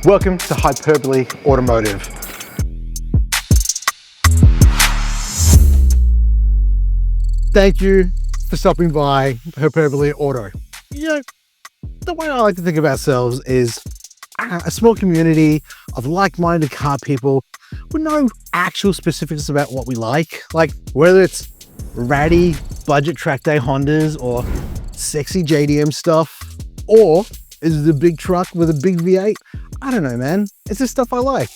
Welcome to Hyperbole Automotive. Thank you for stopping by Hyperbole Auto. You know, the way I like to think of ourselves is a small community of like-minded car people with no actual specifics about what we like whether it's ratty budget track day Hondas or sexy JDM stuff, or is it a big truck with a big V8? I don't know, man. It's the stuff I like.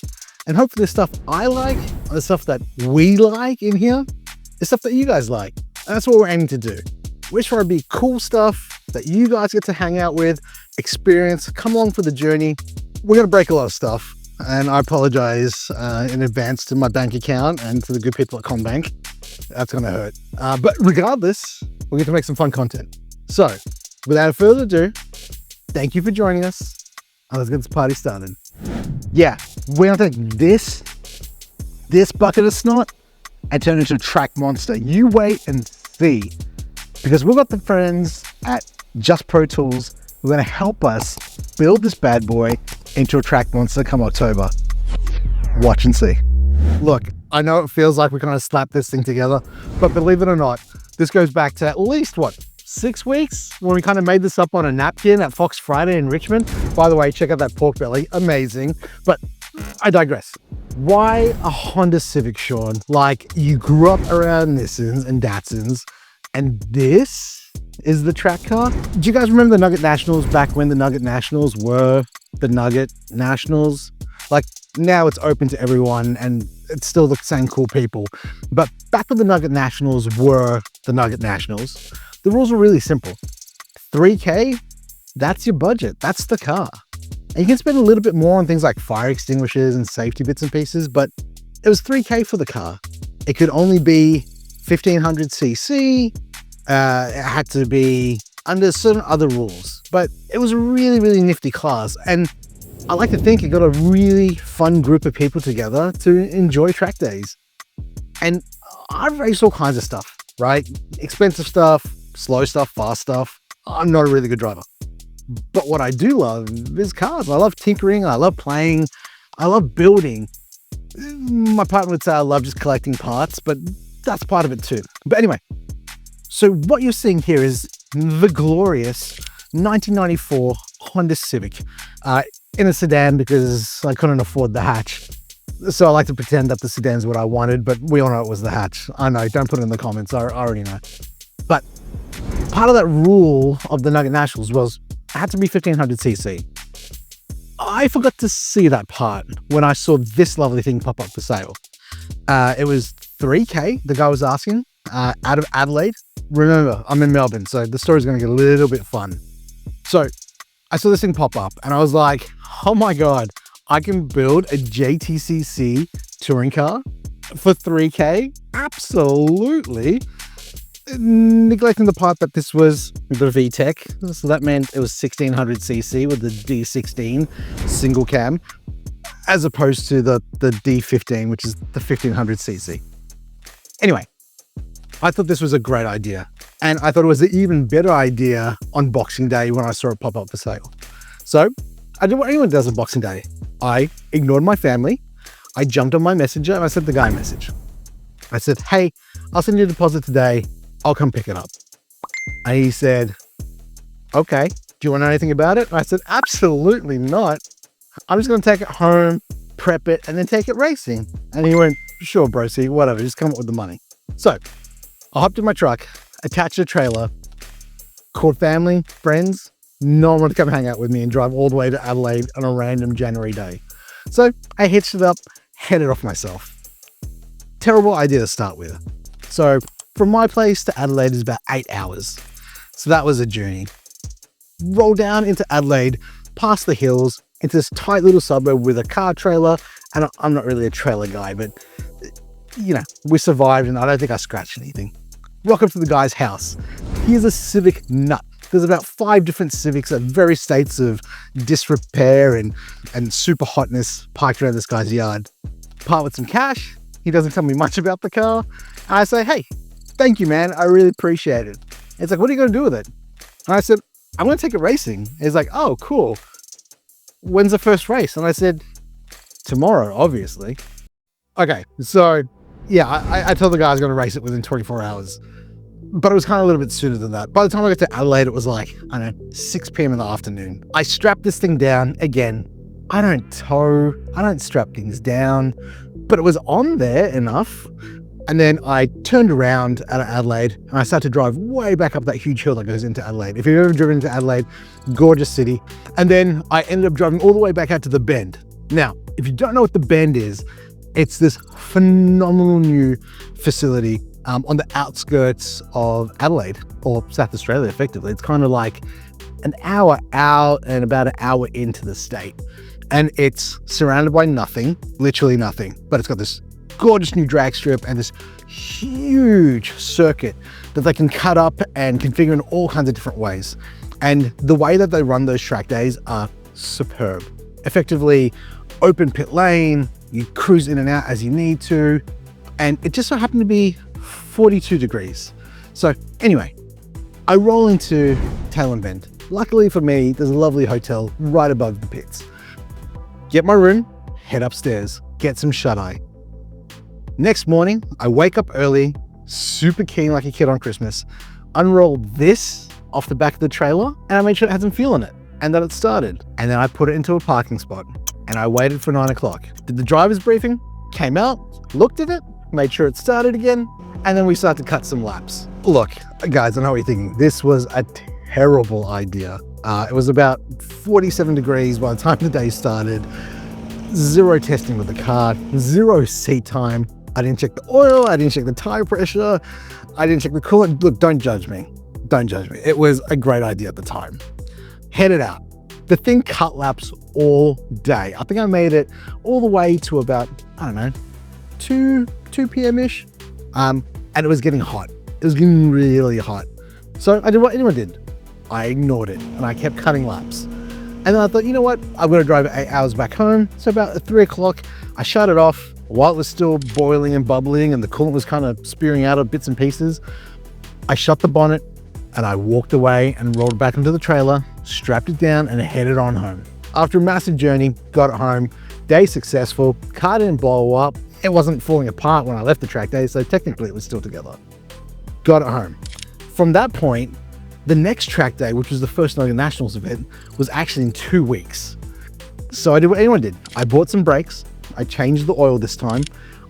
And hopefully the stuff I like, the stuff that we like in here, is stuff that you guys like. And that's what we're aiming to do. We're trying to be cool stuff that you guys get to hang out with, experience, come along for the journey. We're going to break a lot of stuff. And I apologize in advance to my bank account and to the good people at CommBank. That's going to hurt. But regardless, we get to make some fun content. So, without further ado, thank you for joining us. And let's get this party started. Yeah, we're going to take this bucket of snot and turn it into a track monster. You wait and see. Because we've got the friends at Just Pro Tools who are going to help us build this bad boy into a track monster come October. Watch and see. Look, I know it feels like we're going to slap this thing together, but believe it or not, this goes back to at least, 6 weeks when we kind of made this up on a napkin at Fox Friday in Richmond. By the way, check out that pork belly, amazing. But I digress. Why a Honda Civic, Sean? Like, you grew up around Nissans and Datsuns, and this is the track car? Do you guys remember the Nugget Nationals back when the Nugget Nationals were the Nugget Nationals? Like, now it's open to everyone and it's still the same cool people. But back when the Nugget Nationals were the Nugget Nationals, the rules were really simple. $3K, that's your budget. That's the car. And you can spend a little bit more on things like fire extinguishers and safety bits and pieces, but it was $3K for the car. It could only be 1500cc. It had to be under certain other rules, but it was a really, really nifty class. And I like to think it got a really fun group of people together to enjoy track days. And I've raced all kinds of stuff, right? Expensive stuff, slow stuff, fast stuff. I'm not a really good driver. But what I do love is cars. I love tinkering. I love playing. I love building. My partner would say I love just collecting parts, but that's part of it too. But anyway, so what you're seeing here is the glorious 1994 Honda Civic in a sedan because I couldn't afford the hatch. So I like to pretend that the sedan's what I wanted, but we all know it was the hatch. I know, don't put it in the comments. I already know. But part of that rule of the Nugget Nationals was it had to be 1500cc. I forgot to see that part when I saw this lovely thing pop up for sale. It was $3K, the guy was asking, out of Adelaide. Remember, I'm in Melbourne, so the story's going to get a little bit fun. So I saw this thing pop up and I was like, oh my God, I can build a JTCC touring car for $3K? Absolutely. Neglecting the part that this was the VTEC, so that meant it was 1600cc with the D16 single cam, as opposed to the D15, which is the 1500cc. Anyway, I thought this was a great idea, and I thought it was an even better idea on Boxing Day when I saw it pop up for sale. So I did what anyone does on Boxing Day. I ignored my family. I jumped on my messenger and I sent the guy a message. I said, hey, I'll send you a deposit today. I'll come pick it up. And he said, okay, do you want to know anything about it? And I said, absolutely not. I'm just going to take it home, prep it, and then take it racing. And he went, sure, bro, see, whatever, just come up with the money. So I hopped in my truck, attached a trailer, called family, friends. No one wanted to come hang out with me and drive all the way to Adelaide on a random January day. So I hitched it up, headed off myself. Terrible idea to start with. So from my place to Adelaide is about 8 hours. So that was a journey. Roll down into Adelaide, past the hills, into this tight little suburb with a car trailer. And I'm not really a trailer guy, but you know, we survived and I don't think I scratched anything. Rock up to the guy's house. He's a Civic nut. There's about 5 different Civics at various states of disrepair and super hotness parked around this guy's yard. Part with some cash. He doesn't tell me much about the car. And I say, hey, thank you, man. I really appreciate it. It's like, what are you going to do with it? And I said, I'm going to take it racing. He's like, oh, cool. when's the first race? And I said, tomorrow, obviously. Okay, so yeah, I told the guy I was going to race it within 24 hours. But it was kind of a little bit sooner than that. By the time I got to Adelaide, it was like, I don't know, 6 p.m. in the afternoon. I strapped this thing down. Again, I don't tow, I don't strap things down, but it was on there enough. And then I turned around out of Adelaide and I started to drive way back up that huge hill that goes into Adelaide. If you've ever driven into Adelaide, gorgeous city. And then I ended up driving all the way back out to the Bend. Now, if you don't know what the Bend is, it's this phenomenal new facility on the outskirts of Adelaide, or South Australia, effectively. It's kind of like an hour out and about an hour into the state. And it's surrounded by nothing, literally nothing. But it's got this gorgeous new drag strip and this huge circuit that they can cut up and configure in all kinds of different ways. And the way that they run those track days are superb. Effectively, open pit lane, you cruise in and out as you need to. And it just so happened to be 42 degrees. So anyway, I roll into Tailem Bend. Luckily for me, there's a lovely hotel right above the pits. Get my room, head upstairs, get some shut-eye. Next morning, I wake up early, super keen like a kid on Christmas, unroll this off the back of the trailer, and I made sure it had some fuel in it and that it started. And then I put it into a parking spot and I waited for 9 o'clock. Did the driver's briefing, came out, looked at it, made sure it started again, and then we started to cut some laps. Look, guys, I know what you're thinking. This was a terrible idea. It was about 47 degrees by the time the day started. Zero testing with the car, zero seat time. I didn't check the oil, I didn't check the tire pressure, I didn't check the coolant. Look, don't judge me. Don't judge me. It was a great idea at the time. Headed out. The thing cut laps all day. I think I made it all the way to about, I don't know, 2 p.m.-ish. And it was getting hot. It was getting really hot. So I did what anyone did. I ignored it and I kept cutting laps. And then I thought, you know what? I'm going to drive 8 hours back home. So about 3 o'clock, I shut it off while it was still boiling and bubbling and the coolant was kind of spewing out of bits and pieces. I shut the bonnet and I walked away and rolled back into the trailer, strapped it down and headed on home. After a massive journey, got it home, day successful, car didn't blow up. It wasn't falling apart when I left the track day, so technically it was still together. Got it home. From that point, the next track day, which was the first Noga Nationals event, was actually in 2 weeks. So I did what anyone did. I bought some brakes. I changed the oil this time.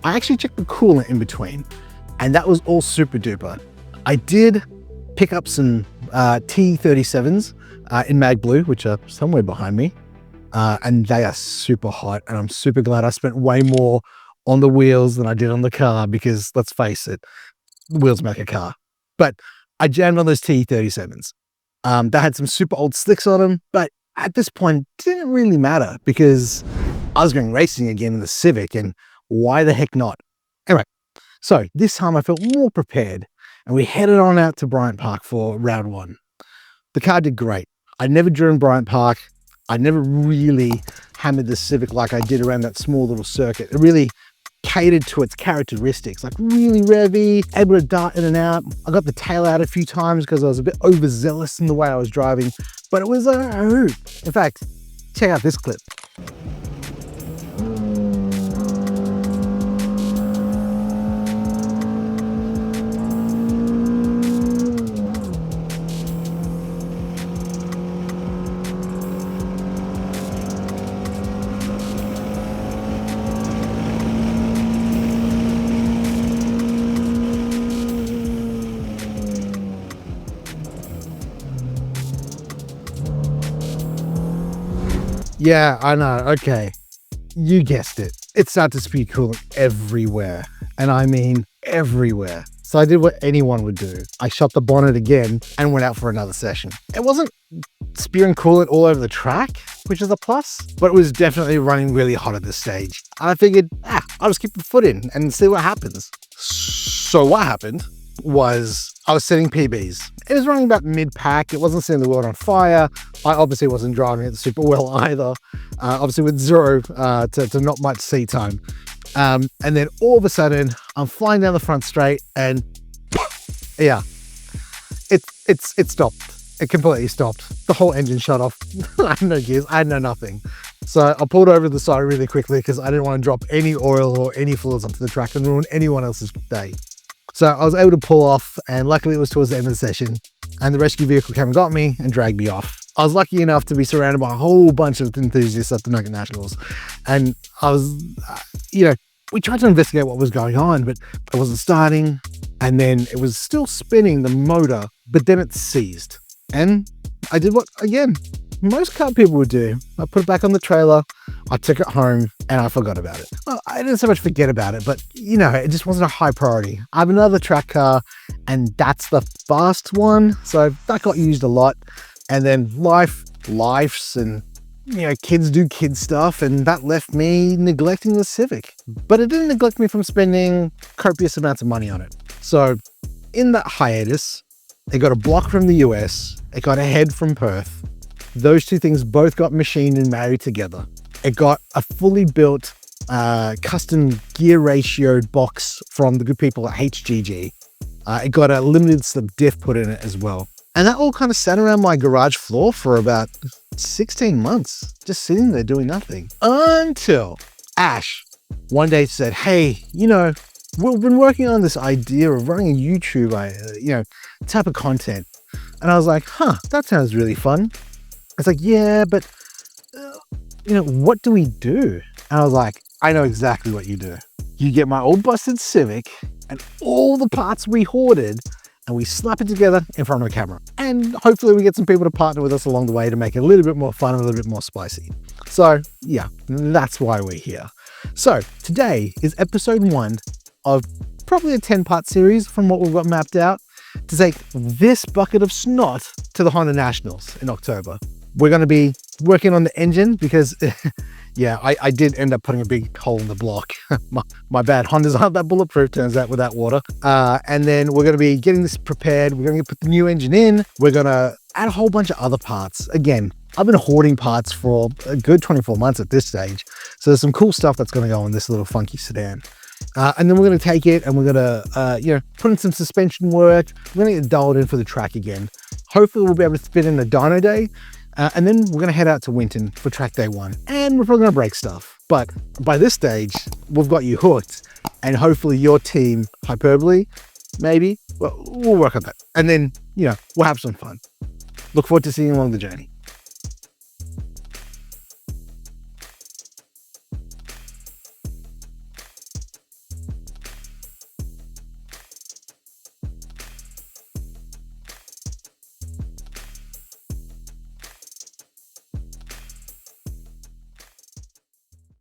I actually checked the coolant in between, and that was all super duper. I did pick up some T37s in Mag Blue, which are somewhere behind me, and they are super hot, and I'm super glad I spent way more on the wheels than I did on the car because, let's face it, the wheels make a car. But I jammed on those T37s. They had some super old slicks on them, but at this point, it didn't really matter because I was going racing again in the Civic, and why the heck not? Anyway, so this time I felt more prepared, and we headed on out to Bryant Park for round 1. The car did great. I'd never driven Bryant Park. I never really hammered the Civic like I did around that small little circuit. It really catered to its characteristics, like really revvy, able to dart in and out. I got the tail out a few times because I was a bit overzealous in the way I was driving, but it was a hoot. In fact, check out this clip. Yeah, I know. Okay. You guessed it. It started to spew coolant everywhere. And I mean everywhere. So I did what anyone would do. I shut the bonnet again and went out for another session. It wasn't spewing coolant all over the track, which is a plus, but it was definitely running really hot at this stage. And I figured, I'll just keep the foot in and see what happens. So what happened was I was setting PBs. It was running about mid-pack. It wasn't setting the world on fire. I obviously wasn't driving it super well either. Obviously with zero to not much seat time. And then all of a sudden, I'm flying down the front straight and yeah, it stopped. it completely stopped. The whole engine shut off. I had no gears, I had no nothing. So I pulled over to the side really quickly because I didn't want to drop any oil or any fluids onto the track and ruin anyone else's day. So I was able to pull off, and luckily it was towards the end of the session, and the rescue vehicle came and got me and dragged me off. I was lucky enough to be surrounded by a whole bunch of enthusiasts at the Nugget Nationals. And I was, we tried to investigate what was going on, but it wasn't starting. And then it was still spinning the motor, but then it seized. And I did what, again, most car people would do. I put it back on the trailer, I took it home, and I forgot about it. Well, I didn't so much forget about it, but it just wasn't a high priority. I have another track car, and that's the fast one. So that got used a lot. And then life's and, kids do kid stuff, and that left me neglecting the Civic. But it didn't neglect me from spending copious amounts of money on it. So in that hiatus, it got a block from the US, it got a head from Perth. Those two things both got machined and married together. It got a fully built custom gear ratioed box from the good people at HGG. It got a limited slip diff put in it as well. And that all kind of sat around my garage floor for about 16 months, just sitting there doing nothing. Until Ash one day said, hey, we've been working on this idea of running a YouTube, type of content. And I was like, that sounds really fun. It's like, yeah, but, what do we do? And I was like, I know exactly what you do. You get my old busted Civic and all the parts we hoarded, and we slap it together in front of a camera. And hopefully we get some people to partner with us along the way to make it a little bit more fun and a little bit more spicy. So yeah, that's why we're here. So today is episode 1 of probably a 10-part series from what we've got mapped out to take this bucket of snot to the Honda Nationals in October. We're going to be working on the engine because yeah, I did end up putting a big hole in the block. my bad. Hondas aren't that bulletproof, turns out, without water. And then we're going to be getting this prepared. We're going to put the new engine in. We're going to add a whole bunch of other parts. Again, I've been hoarding parts for a good 24 months at this stage. So there's some cool stuff that's going to go in this little funky sedan. And then we're going to take it and we're going to, put in some suspension work. We're going to get dialed in for the track again. Hopefully we'll be able to spin in the dyno day. And then we're going to head out to Winton for track day 1. And we're probably going to break stuff. But by this stage, we've got you hooked. And hopefully your team, Hyperbole, maybe, well, we'll work on that. And then, we'll have some fun. Look forward to seeing you along the journey.